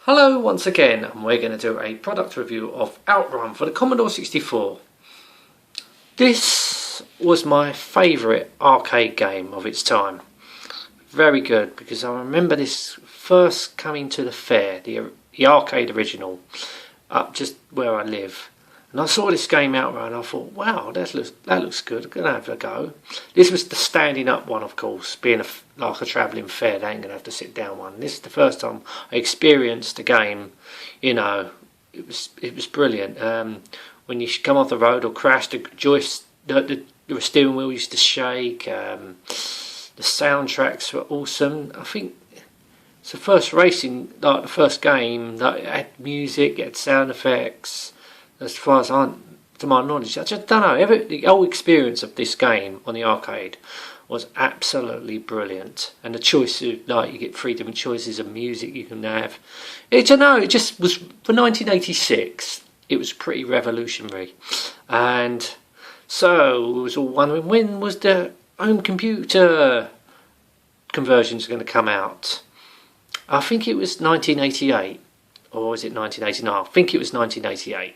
Hello once again, and we're going to do a product review of Outrun for the Commodore 64. This was my favourite arcade game of its time. Very good, because I remember this first coming to the fair, the arcade original, up just where I live. And I saw this game Outrun and I thought, wow, that looks good, I'm going to have a go. This was the standing up one, of course, being like a travelling fair, they ain't going to have to sit down one. This is the first time I experienced the game, it was brilliant. When you come off the road or crash, the steering wheel used to shake, the soundtracks were awesome. I think it's the first racing, like the first game, that had music, it had sound effects. As far as to my knowledge, I just don't know. The whole experience of this game on the arcade was absolutely brilliant, and the choice of you get 3 different choices of music you can have. It just was for 1986. It was pretty revolutionary, and so we was all wondering when was the home computer conversions going to come out. I think it was 1988. Or was it 1989? I think it was 1988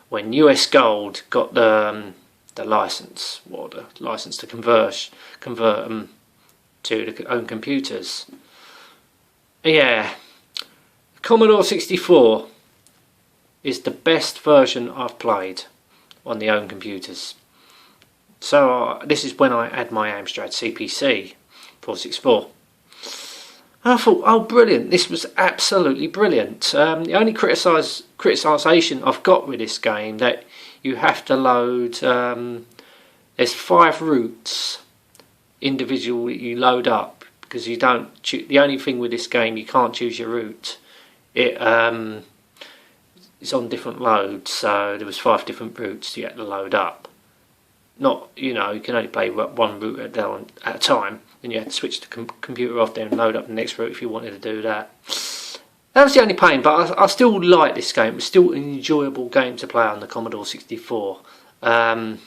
when US Gold got the license, the license to convert them to their own computers. Yeah, Commodore 64 is the best version I've played on the own computers. So this is when I had my Amstrad CPC 464. I thought, oh brilliant, this was absolutely brilliant. The only criticisation I've got with this game that you have to load, there's 5 routes individual you load up, because you don't the only thing with this game, you can't choose your route. It's on different loads, so there was 5 different routes you had to load up. Not, you can only play one route at a time. And you had to switch the computer off there and load up the next route if you wanted to do that. That was the only pain, but I still like this game. It was still an enjoyable game to play on the Commodore 64. Then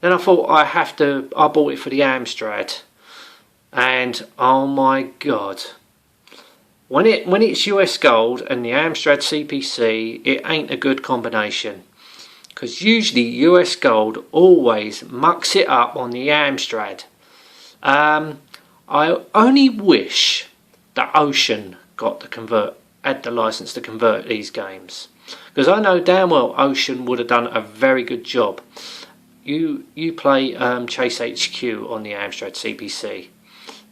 I thought I bought it for the Amstrad, and oh my god, when it's US Gold and the Amstrad CPC, it ain't a good combination. Because usually US Gold always mucks it up on the Amstrad. I only wish that Ocean had the license to convert these games, because I know damn well Ocean would have done a very good job. You play Chase HQ on the Amstrad CPC,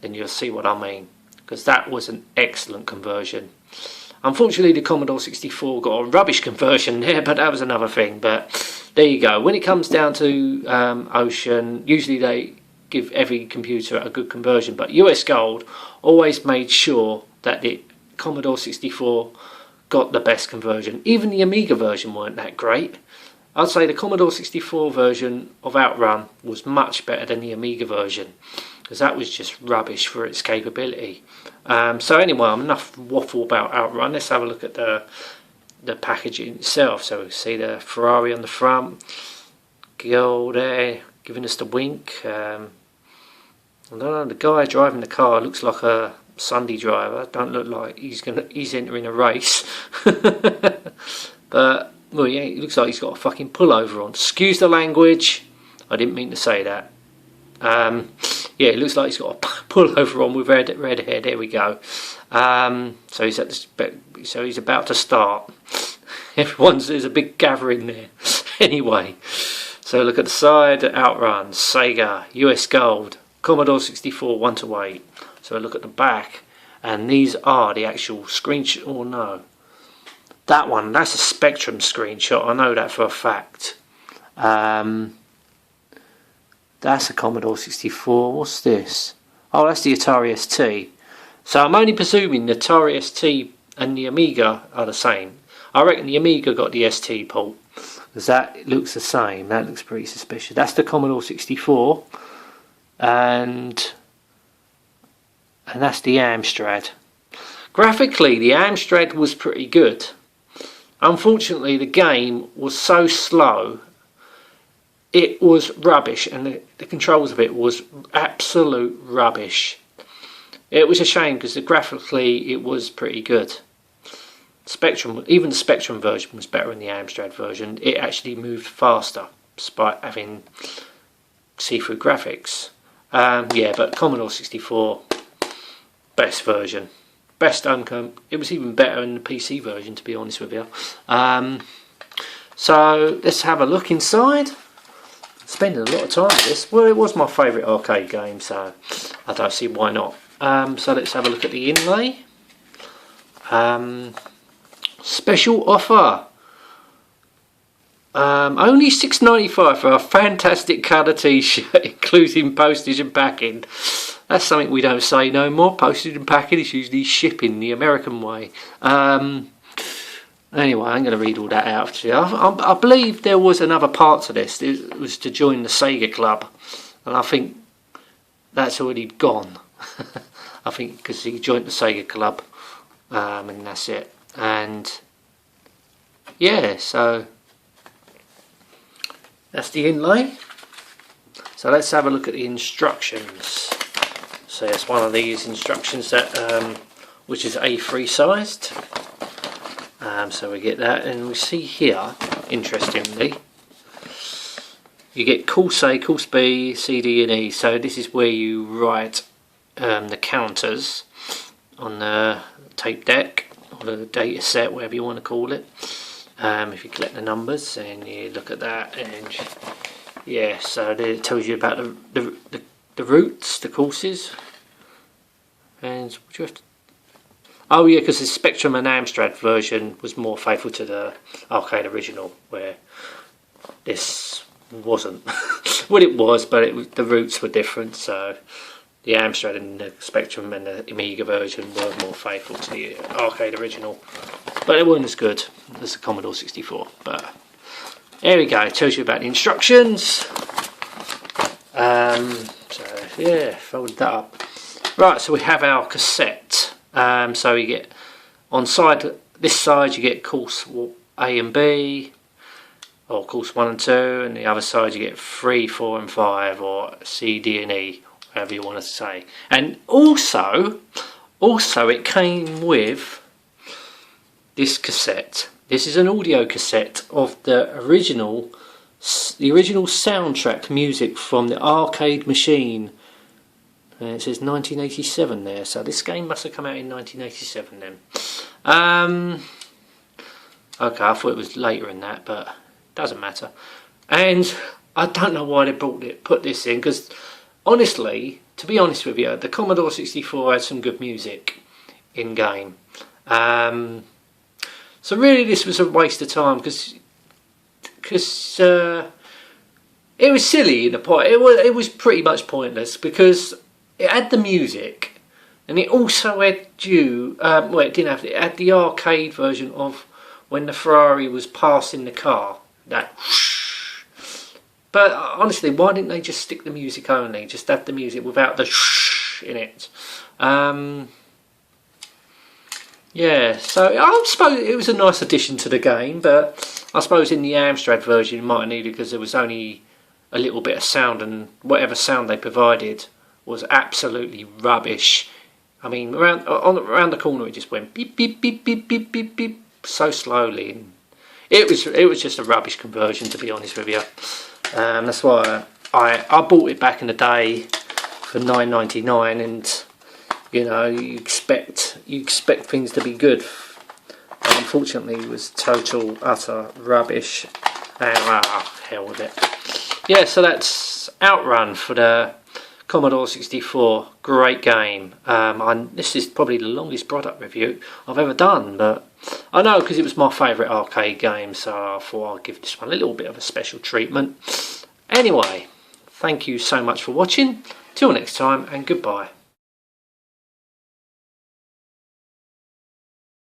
then you'll see what I mean, because that was an excellent conversion. Unfortunately, the Commodore 64 got a rubbish conversion there, but that was another thing. But there you go. When it comes down to Ocean, usually they give every computer a good conversion, but US Gold always made sure that the Commodore 64 got the best conversion. Even the Amiga version weren't that great. I'd say the Commodore 64 version of Outrun was much better than the Amiga version, because that was just rubbish for its capability. So anyway, enough waffle about Outrun. Let's have a look at the packaging itself. So we see the Ferrari on the front, girl there giving us the wink. I don't know, the guy driving the car looks like a Sunday driver. Don't look like he's entering a race. But well, yeah, it looks like he's got a fucking pullover on. Excuse the language. I didn't mean to say that. Yeah, it looks like he's got a pullover on with red hair. There we go. So he's about to start. There's a big gathering there. Anyway. So look at the side, Outrun, Sega, US Gold, Commodore 64 1-8. So look at the back, and these are the actual screenshot. Oh no, that's a Spectrum screenshot. I know that for a fact. That's a Commodore 64. What's this? Oh, that's the Atari ST. So I'm only presuming the Atari ST and the Amiga are the same. I reckon the Amiga got the ST port, because that looks the same. That looks pretty suspicious. That's the Commodore 64, and that's the Amstrad. Graphically, the Amstrad was pretty good. Unfortunately, the game was so slow, it was rubbish, and the controls of it was absolute rubbish. It was a shame, because graphically it was pretty good. Spectrum, even the Spectrum version was better than the Amstrad version. It actually moved faster despite having see-through graphics. Yeah, but Commodore 64, best version. Best home. It was even better than the PC version, to be honest with you. So let's have a look inside. Spending a lot of time with this. Well, it was my favourite arcade game, so I don't see why not. So let's have a look at the inlay. Special offer. Only $6.95 for a fantastic colour t-shirt, including postage and packing. That's something we don't say no more. Postage and packing is usually shipping the American way. Anyway, I'm going to read all that out to you. I believe there was another part to this. It was to join the Sega Club, and I think that's already gone. I think because he joined the Sega Club, and that's it. And yeah, so that's the inlay. So let's have a look at the instructions. So it's one of these instructions that which is A3 sized. So we get that, and we see here, interestingly, you get course A, course B, C, D and E. So this is where you write the counters on the tape deck or the data set, whatever you want to call it. If you collect the numbers and you look at that, and yeah, so it tells you about the routes, the courses, and what you have to. Oh yeah, because the Spectrum and Amstrad version was more faithful to the arcade original, where this wasn't. Well, it was, but the routes were different. So the Amstrad and the Spectrum and the Amiga version were more faithful to the arcade original, but it wasn't as good as the Commodore 64. But there we go. It tells you about the instructions. So yeah, folded that up. Right, so we have our cassette. So you get on this side you get course A and B, or course 1 and 2, and the other side you get 3, 4 and 5, or C, D and E, whatever you want to say. And also it came with this cassette. This is an audio cassette of the original soundtrack music from the arcade machine. And it says 1987 there, so this game must have come out in 1987 then. Okay, I thought it was later than that, but it doesn't matter. And I don't know why they put this in, because honestly, to be honest with you, the Commodore 64 had some good music in game. So really, this was a waste of time, because it was silly in the point. It was pretty much pointless, because it had the music, and it also had well, it didn't have it. It had the arcade version of when the Ferrari was passing the car. That whoosh. But honestly, why didn't they just stick the music only? Just have the music without the whoosh in it. Yeah, so I suppose it was a nice addition to the game, but I suppose in the Amstrad version you might have needed, because there was only a little bit of sound, and whatever sound they provided was absolutely rubbish. I mean, around the corner it just went beep beep beep beep beep beep beep so slowly. And it was just a rubbish conversion, to be honest with you. That's why I bought it back in the day for $9.99, and you know, you expect things to be good. But unfortunately, it was total utter rubbish. And hell with it. Yeah, so that's Outrun for the Commodore 64, great game. This is probably the longest product review I've ever done, but I know, because it was my favourite arcade game, so I thought I'd give this one a little bit of a special treatment. Anyway, thank you so much for watching. Till next time, and goodbye.